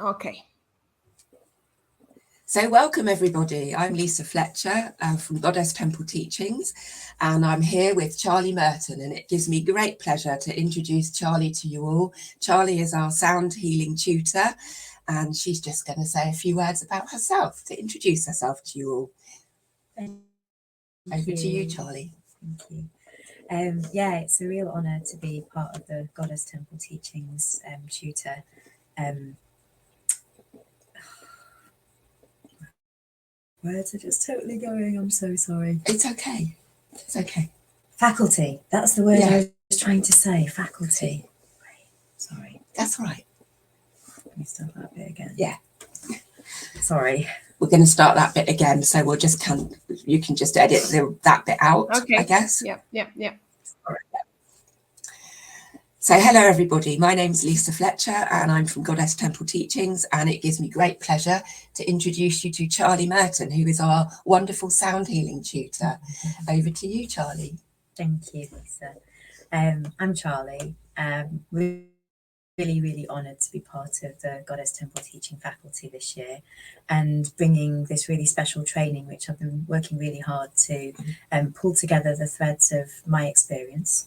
Okay. So welcome everybody. I'm Lisa Fletcher from Goddess Temple Teachings, and I'm here with Charlie Merton, and it gives me great pleasure to introduce Charlie to you all. Charlie is our sound healing tutor, and she's just going to say a few words about herself to introduce herself to you all. Over to you, Charlie. Thank you. Yeah, it's a real honour to be part of the Goddess Temple Teachings tutor. Words are just totally going. I'm so sorry. It's okay. It's okay. Faculty. That's the word I was trying to say. Faculty. Sorry. That's right. Let me start that bit again. Yeah. Sorry. We're going to start that bit again, so we'll just you can just edit that bit out, okay. I guess. Yeah. All right. So hello everybody, my name's Lisa Fletcher and I'm from Goddess Temple Teachings, and it gives me great pleasure to introduce you to Charlie Merton, who is our wonderful sound healing tutor. Over to you, Charlie. Thank you, Lisa. I'm Charlie. Really honoured to be part of the Goddess Temple teaching faculty this year and bringing this really special training, which I've been working really hard to pull together the threads of my experience.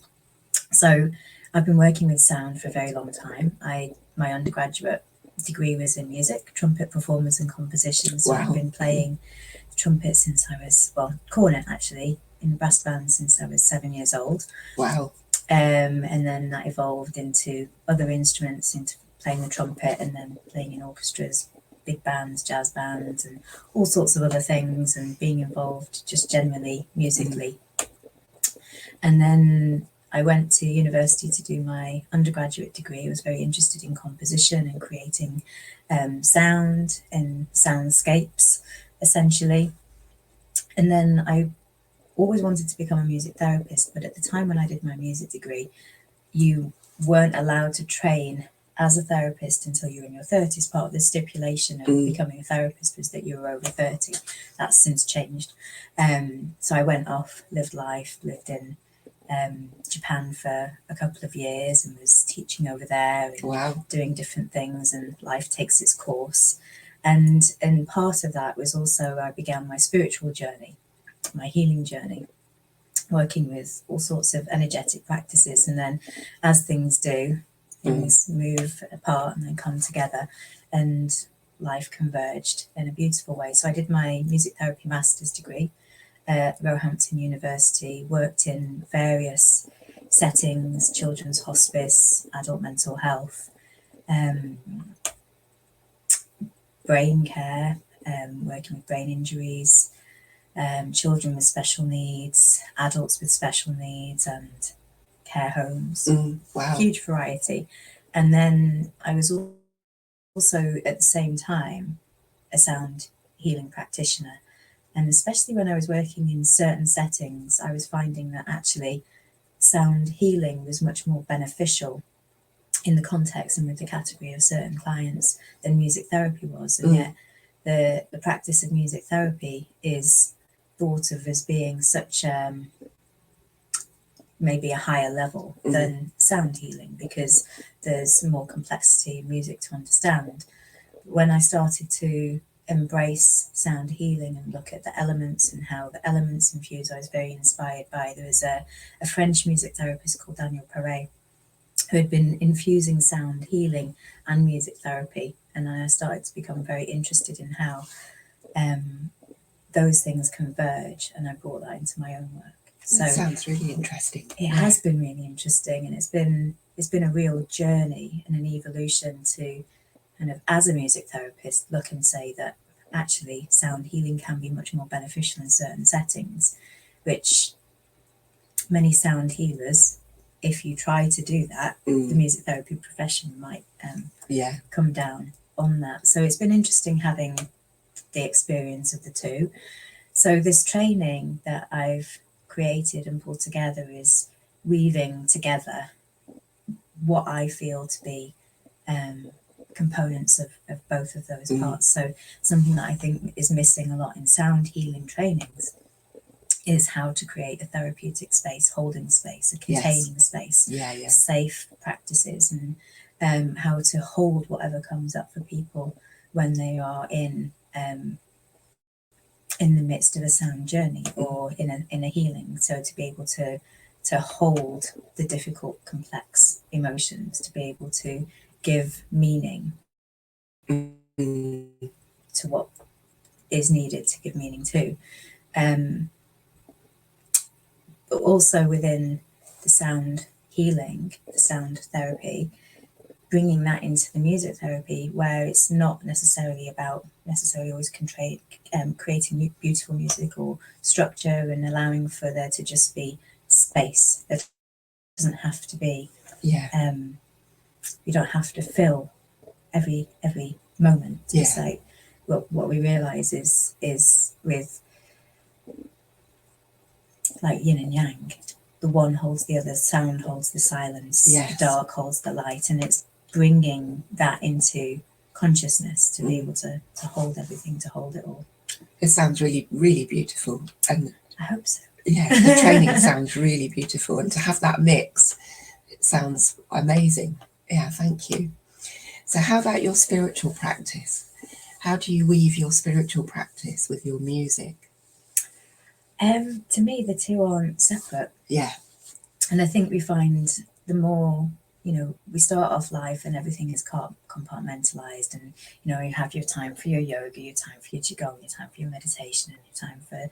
So I've been working with sound for a very long time. My undergraduate degree was in music, trumpet performance and composition. So I've been playing trumpet since I was, cornet actually, in brass bands since I was 7 years old. Wow. And then that evolved into other instruments, into playing the trumpet and then playing in orchestras, big bands, jazz bands, and all sorts of other things, and being involved just generally musically. And then I went to university to do my undergraduate degree. I was very interested in composition and creating sound and soundscapes, essentially. And then I always wanted to become a music therapist, but at the time when I did my music degree, you weren't allowed to train as a therapist until you were in your 30s. Part of the stipulation of becoming a therapist was that you were over 30. That's since changed. So I went off, lived life, lived in Japan for a couple of years and was teaching over there and doing different things, and life takes its course. And part of that was also I began my spiritual journey, my healing journey, working with all sorts of energetic practices. And then as things do, things move apart and then come together, and life converged in a beautiful way. So I did my music therapy master's degree at Roehampton University, worked in various settings, children's hospice, adult mental health, brain care, working with brain injuries, children with special needs, adults with special needs, and care homes. Huge variety. And then I was also at the same time a sound healing practitioner. And especially when I was working in certain settings, I was finding that actually sound healing was much more beneficial in the context and with the category of certain clients than music therapy was. And yet the practice of music therapy is thought of as being such maybe a higher level than sound healing, because there's more complexity in music to understand. When I started to embrace sound healing and look at the elements and how the elements infuse, I was very inspired by, there was a French music therapist called Daniel Perret who had been infusing sound healing and music therapy, and I started to become very interested in how those things converge, and I brought that into my own work. So that sounds really interesting. It has been really interesting, and it's been a real journey and an evolution to kind of, as a music therapist, look and say that actually sound healing can be much more beneficial in certain settings, which many sound healers, if you try to do that, the music therapy profession might come down on that. So it's been interesting having the experience of the two. So this training that I've created and pulled together is weaving together what I feel to be components of both of those parts. So something that I think is missing a lot in sound healing trainings is how to create a therapeutic space, holding space, a containing space, safe practices, and how to hold whatever comes up for people when they are in the midst of a sound journey or in a healing. So to be able to hold the difficult, complex emotions, to be able to give meaning to what is needed to give meaning to. But also within the sound healing, the sound therapy, bringing that into the music therapy, where it's not necessarily about always creating beautiful music or structure, and allowing for there to just be space. There doesn't have to be, you don't have to fill every moment. Yeah. It's like what we realize is with like yin and yang, the one holds the other, sound holds the silence, Yes. the dark holds the light, and it's bringing that into consciousness to be able to hold everything, to hold it all. It sounds really, really beautiful. And I hope so. Yeah, the training sounds really beautiful. And to have that mix, it sounds amazing. Yeah, thank you. So how about your spiritual practice? How do you weave your spiritual practice with your music? To me, the two aren't separate. Yeah. And I think we find the more, we start off life and everything is compartmentalized, and, you have your time for your yoga, your time for your qigong, your time for your meditation, and your time for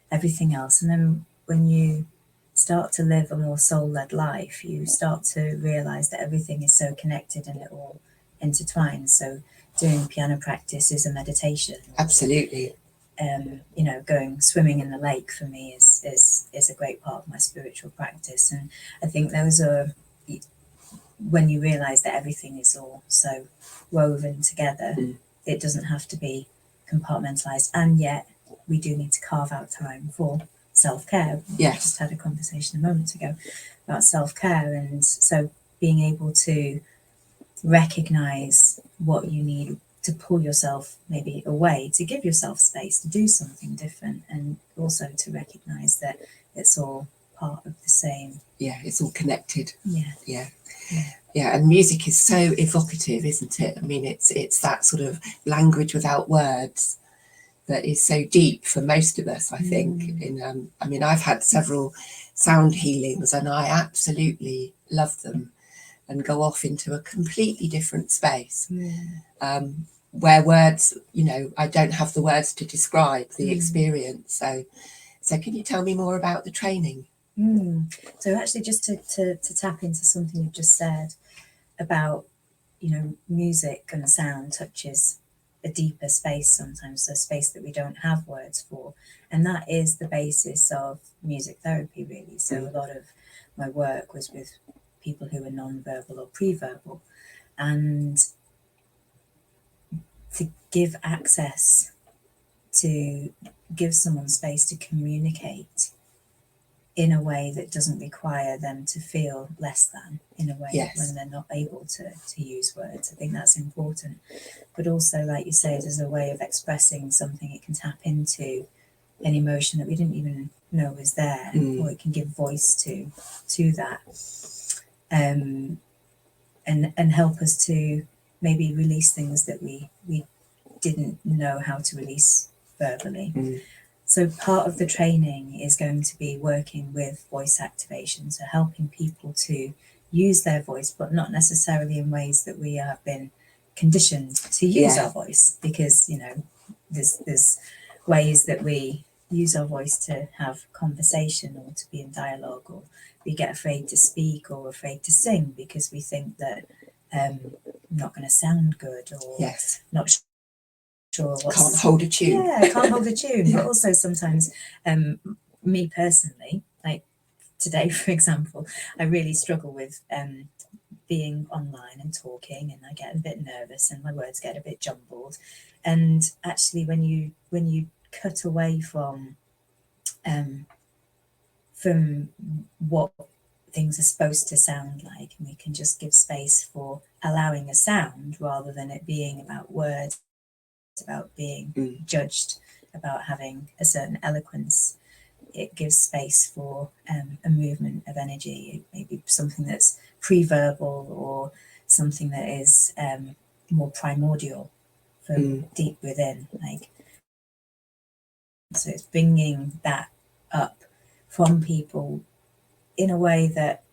everything else. And then when you start to live a more soul-led life, you start to realize that everything is so connected and it all intertwines. So doing piano practice is a meditation. Absolutely. Going swimming in the lake for me is a great part of my spiritual practice. And I think those are, when you realize that everything is all so woven together, it doesn't have to be compartmentalized. And yet we do need to carve out time for self-care. Yes. We just had a conversation a moment ago about self-care. And so being able to recognize what you need to pull yourself maybe away, to give yourself space to do something different, and also to recognize that it's all part of the same. Yeah, it's all connected. Yeah. And music is so evocative, isn't it? I mean, it's that sort of language without words that is so deep for most of us, I think. I've had several sound healings and I absolutely love them, and go off into a completely different space, where words, I don't have the words to describe the experience. So can you tell me more about the training? So actually, just to tap into something you've just said about, music and sound touches a deeper space sometimes, a space that we don't have words for. And that is the basis of music therapy, really. So a lot of my work was with people who are non-verbal or pre-verbal, and to give access, to give someone space to communicate in a way that doesn't require them to feel less than, in a way when they're not able to use words. I think that's important. But also, like you say, as a way of expressing something, it can tap into an emotion that we didn't even know was there, or it can give voice to that, and help us to maybe release things that we didn't know how to release verbally. So part of the training is going to be working with voice activation, so helping people to use their voice, but not necessarily in ways that we have been conditioned to use our voice, because there's ways that we use our voice to have conversation or to be in dialogue, or we get afraid to speak or afraid to sing because we think that I'm not going to sound good, or not sure can't hold a tune. Can't hold a tune. But also sometimes, me personally, like today, for example, I really struggle with being online and talking, and I get a bit nervous and my words get a bit jumbled. And actually, when you cut away from what things are supposed to sound like, and we can just give space for allowing a sound rather than it being about words, about being judged, about having a certain eloquence. It gives space for a movement of energy, maybe something that's pre-verbal, or something that is more primordial from deep within, like, so it's bringing that up from people in a way that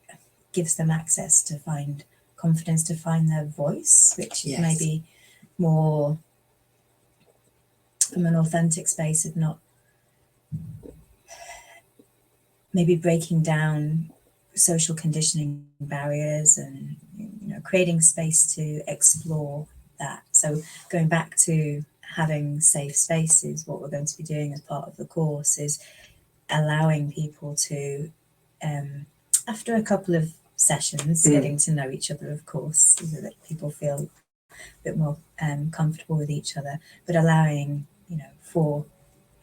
gives them access to find confidence, to find their voice, which is maybe more from an authentic space of not maybe breaking down social conditioning barriers and, you know, creating space to explore that. So going back to having safe spaces, what we're going to be doing as part of the course is allowing people to, after a couple of sessions, getting to know each other, of course, so that people feel a bit more comfortable with each other, but allowing, you know, for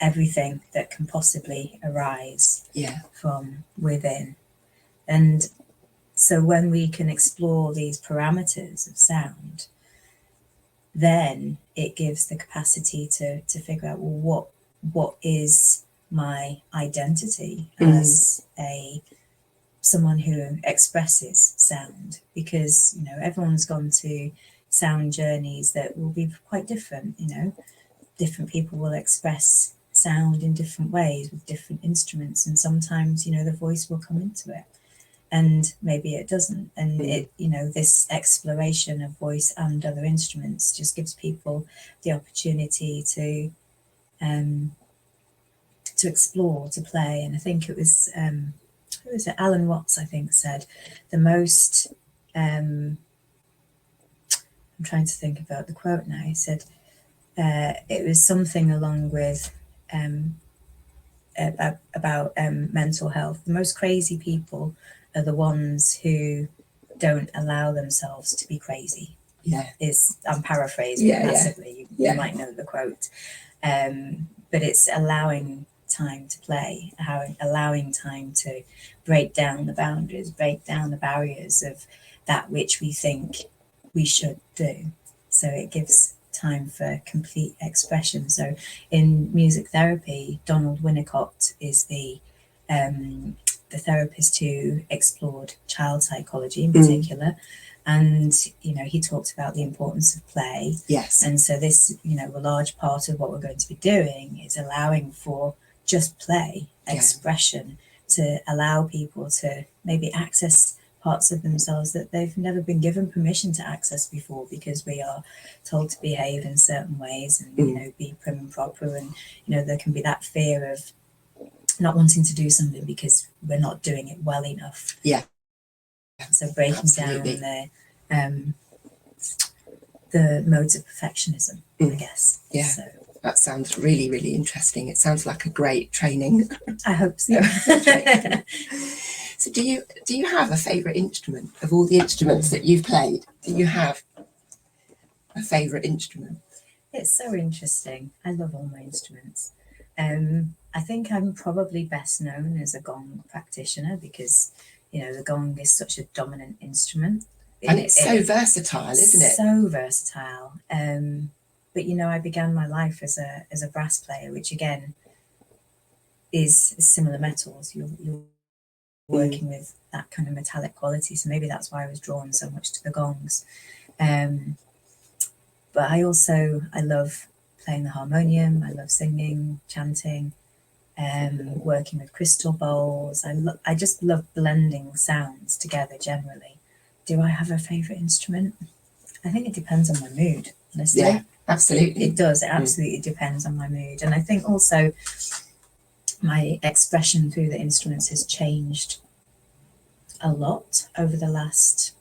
everything that can possibly arise from within. And so when we can explore these parameters of sound, then it gives the capacity to figure out, well, what is my identity as someone who expresses sound? Because, you know, everyone's gone to sound journeys that will be quite different. You know, different people will express sound in different ways with different instruments, and sometimes, you know, the voice will come into it and maybe it doesn't. And it, you know, this exploration of voice and other instruments just gives people the opportunity to explore, to play. And I think it was who was it, Alan Watts, I think, said the most I'm trying to think about the quote now. He said it was something along with about mental health. The most crazy people are the ones who don't allow themselves to be crazy. I'm paraphrasing massively. You might know the quote, but it's allowing time to play, allowing time to break down the boundaries, break down the barriers of that which we think we should do. So it gives time for complete expression. So in music therapy, Donald Winnicott is the therapist who explored child psychology in particular. And, you know, he talked about the importance of play. And so this, you know, a large part of what we're going to be doing is allowing for just play, expression, to allow people to maybe access parts of themselves that they've never been given permission to access before, because we are told to behave in certain ways and, you know, be prim and proper. And, you know, there can be that fear of not wanting to do something because we're not doing it well enough. So breaking down the modes of perfectionism, I guess. So that sounds really, really interesting. It sounds like a great training. I hope so. So do you have a favourite instrument of all the instruments that you've played? Do you have a favourite instrument? It's so interesting. I love all my instruments. I think I'm probably best known as a gong practitioner because, you know, the gong is such a dominant instrument. And it's so versatile, isn't it? So versatile. But, you know, I began my life as a brass player, which again is similar metals. You're working with that kind of metallic quality. So maybe that's why I was drawn so much to the gongs. But I love playing the harmonium. I love singing, chanting, working with crystal bowls. I just love blending sounds together generally. Do I have a favourite instrument? I think it depends on my mood, honestly. Yeah, absolutely. It does. It absolutely depends on my mood. And I think also my expression through the instruments has changed a lot over the last,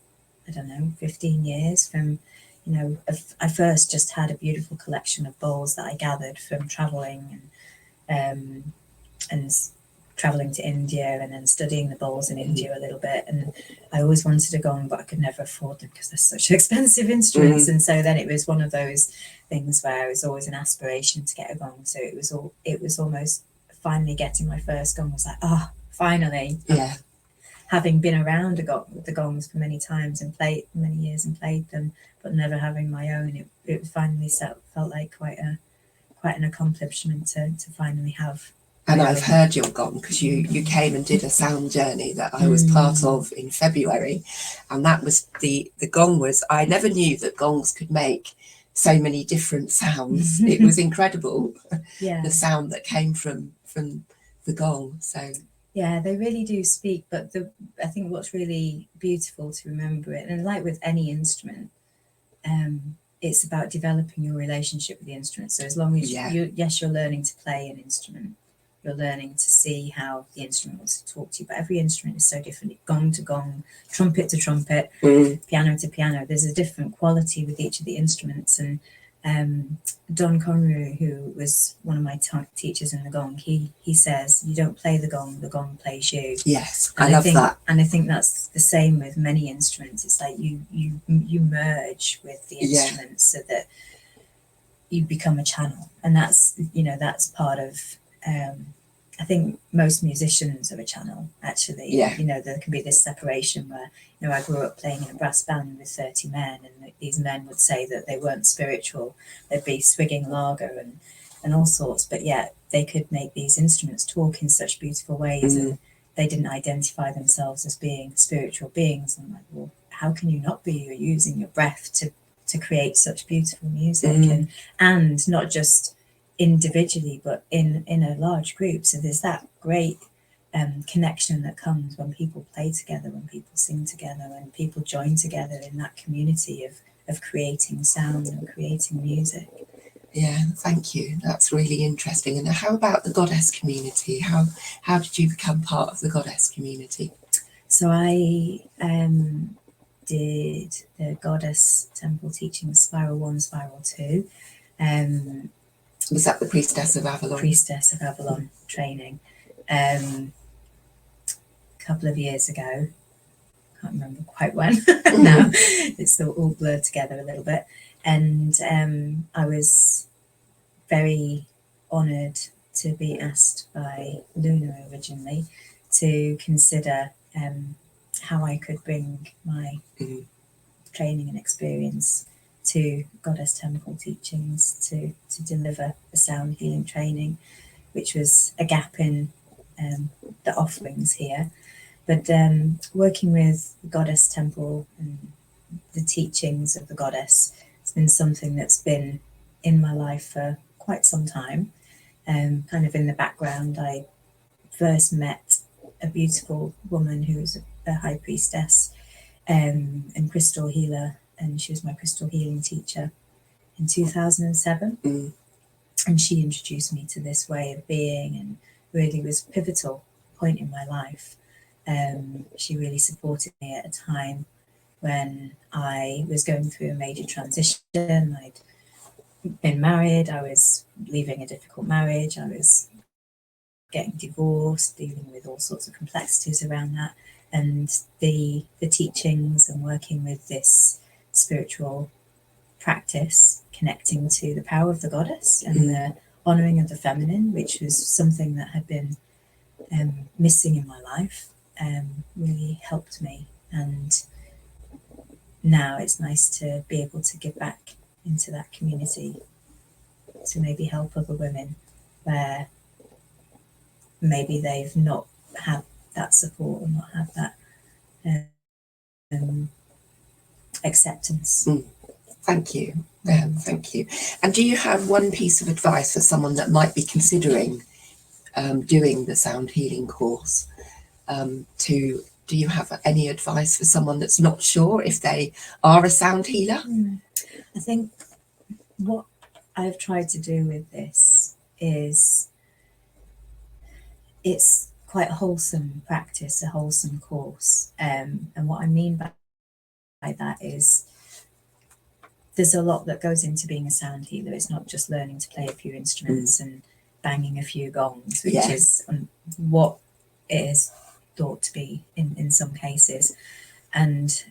15 years. From, you know, I first just had a beautiful collection of bowls that I gathered from traveling and traveling to India and then studying the bowls in India a little bit. And I always wanted a gong, but I could never afford them because they're such expensive instruments. And so then it was one of those things where it was always an aspiration to get a gong. So it was almost finally getting my first gong was like, finally. Having been around the gongs for many times and played many years and played them, but never having my own, it finally felt like quite an accomplishment to finally have And I've heard your gong, because you came and did a sound journey that I was part of in February, and that was the gong was, I never knew that gongs could make so many different sounds. It was incredible. Yeah, the sound that came from the gong. So yeah, they really do speak. But I think what's really beautiful to remember it, and like with any instrument, it's about developing your relationship with the instrument. So as long as you're learning to play an instrument, you're learning to see how the instrument wants to talk to you. But every instrument is so different. Gong to gong, trumpet to trumpet, piano to piano. There's a different quality with each of the instruments. And Don Conroy, who was one of my teachers in the gong, he says, you don't play the gong plays you. Yes, and I love that. And I think that's the same with many instruments. It's like you merge with the instrument so that you become a channel. And that's part of, I think most musicians are a channel, actually. There can be this separation where, I grew up playing in a brass band with 30 men, and these men would say that they weren't spiritual. They'd be swigging lager and all sorts, but yet they could make these instruments talk in such beautiful ways, and they didn't identify themselves as being spiritual beings. And I'm like, well, how can you not be? You're using your breath to create such beautiful music, and not just individually, but in a large group. So there's that great connection that comes when people play together, when people sing together, when people join together in that community of creating sound and creating music. Yeah, thank you. That's really interesting. And how about the goddess community? How did you become part of the goddess community? So I did the goddess temple teaching Spiral 1, Spiral 2. Was that the Priestess of Avalon? Priestess of Avalon training. A couple of years ago. Can't remember quite when now. It's all blurred together a little bit. And I was very honoured to be asked by Luna originally to consider how I could bring my training and experience to Goddess Temple teachings to deliver a sound healing training, which was a gap in the offerings here. But working with Goddess Temple and the teachings of the goddess has been something that's been in my life for quite some time. Kind of in the background, I first met a beautiful woman who was a high priestess and crystal healer, and she was my crystal healing teacher in 2007. And she introduced me to this way of being, and really was a pivotal point in my life. She really supported me at a time when I was going through a major transition. I'd been married, I was leaving a difficult marriage, I was getting divorced, dealing with all sorts of complexities around that. And the teachings and working with this spiritual practice, connecting to the power of the goddess and the honouring of the feminine, which was something that had been missing in my life, really helped me. And now it's nice to be able to give back into that community to maybe help other women where maybe they've not had that support or not had that acceptance. Thank you. Thank you. And do you have one piece of advice for someone that might be considering doing the sound healing course? Do you have any advice for someone that's not sure if they are a sound healer? I think what I've tried to do with this is it's quite a wholesome practice, a wholesome course. And what I mean by that is there's a lot that goes into being a sound healer. It's not just learning to play a few instruments and banging a few gongs, which is what it is thought to be in some cases. And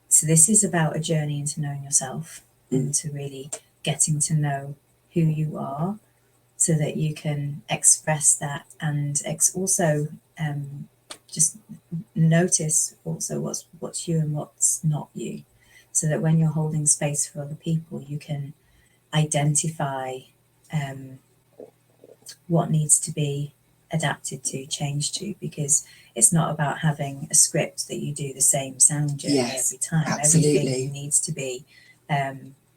so this is about a journey into knowing yourself and to really getting to know who you are so that you can express that and also just notice also what's you and what's not you, so that when you're holding space for other people, you can identify what needs to be adapted to, changed to, because it's not about having a script that you do the same sound journey every time. Absolutely. Everything needs to be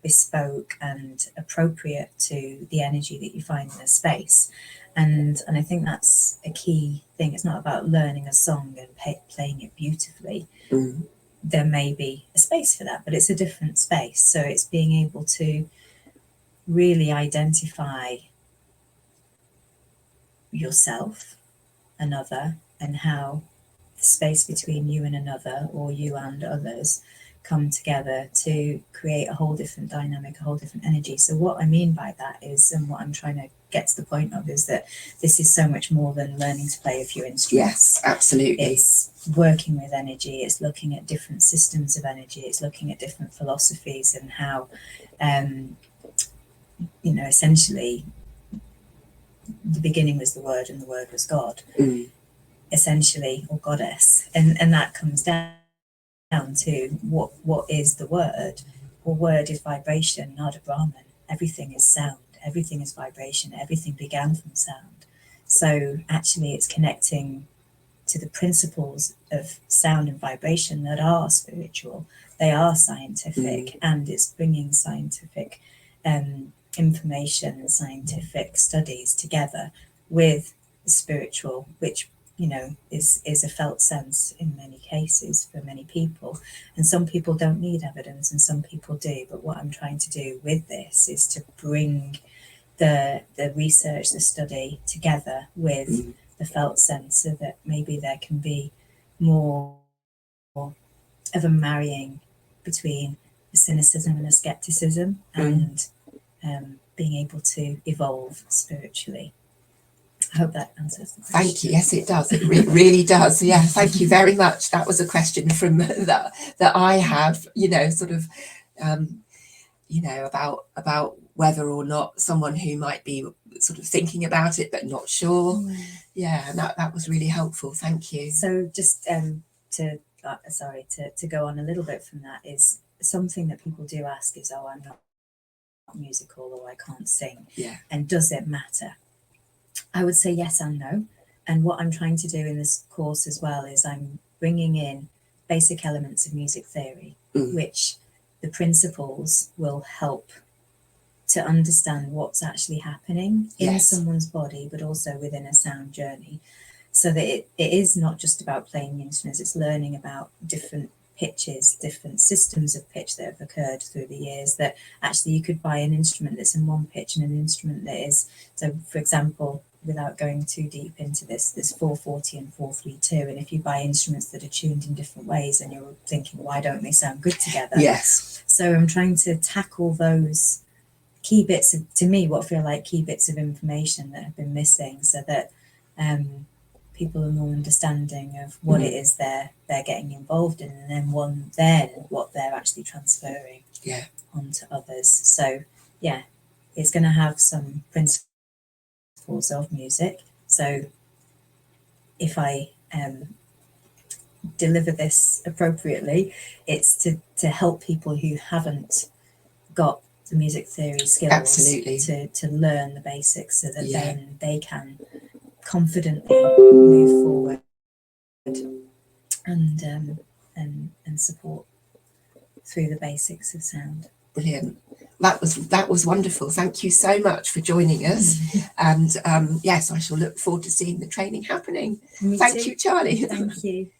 bespoke and appropriate to the energy that you find in a space. And I think that's a key thing. It's not about learning a song and playing it beautifully. There may be a space for that, but it's a different space. So it's being able to really identify yourself, another, and how the space between you and another, or you and others, come together to create a whole different dynamic, a whole different energy. So what I mean by that is, and what I'm trying to get to the point of, is that this is so much more than learning to play a few instruments. Yes, absolutely. It's working with energy, it's looking at different systems of energy, it's looking at different philosophies, and how essentially the beginning was the Word and the Word was God, essentially, or goddess, and that comes down to what is the Word. Well, word is vibration, not a Brahman. Everything is sound, everything is vibration, everything began from sound. So actually it's connecting to the principles of sound and vibration that are spiritual, they are scientific, and it's bringing scientific information and scientific studies together with the spiritual, which is a felt sense in many cases for many people. And some people don't need evidence and some people do. But what I'm trying to do with this is to bring the research, the study together with the felt sense, so that maybe there can be more of a marrying between a cynicism and a skepticism, and being able to evolve spiritually. I hope that answers the question. Thank you. Yes, it does. It really does. Yeah, thank you very much. That was a question from that I have, about whether or not someone who might be sort of thinking about it but not sure. Yeah, and that was really helpful. Thank you. So just to go on a little bit from that, is something that people do ask is, I'm not musical, or I can't sing. Yeah. And does it matter? I would say yes and no. And what I'm trying to do in this course as well is I'm bringing in basic elements of music theory, which the principles will help to understand what's actually happening in someone's body, but also within a sound journey. So that it is not just about playing instruments, it's learning about different pitches, different systems of pitch that have occurred through the years, that actually you could buy an instrument that's in one pitch and an instrument that is, so for example, without going too deep into this, there's 440 and 432, and if you buy instruments that are tuned in different ways and you're thinking, why don't they sound good together? Yes. So I'm trying to tackle those key bits of, to me, what feel like key bits of information that have been missing, so that people are more understanding of what it is they're getting involved in, and then what they're actually transferring onto others. So yeah, it's going to have some principles of music. So if I deliver this appropriately, it's to help people who haven't got the music theory skills to learn the basics, so that then they can confidently move forward and support through the basics of sound. Brilliant. That was wonderful. Thank you so much for joining us. And yes, I shall look forward to seeing the training happening. Me Thank too. you, Charlie. Thank you.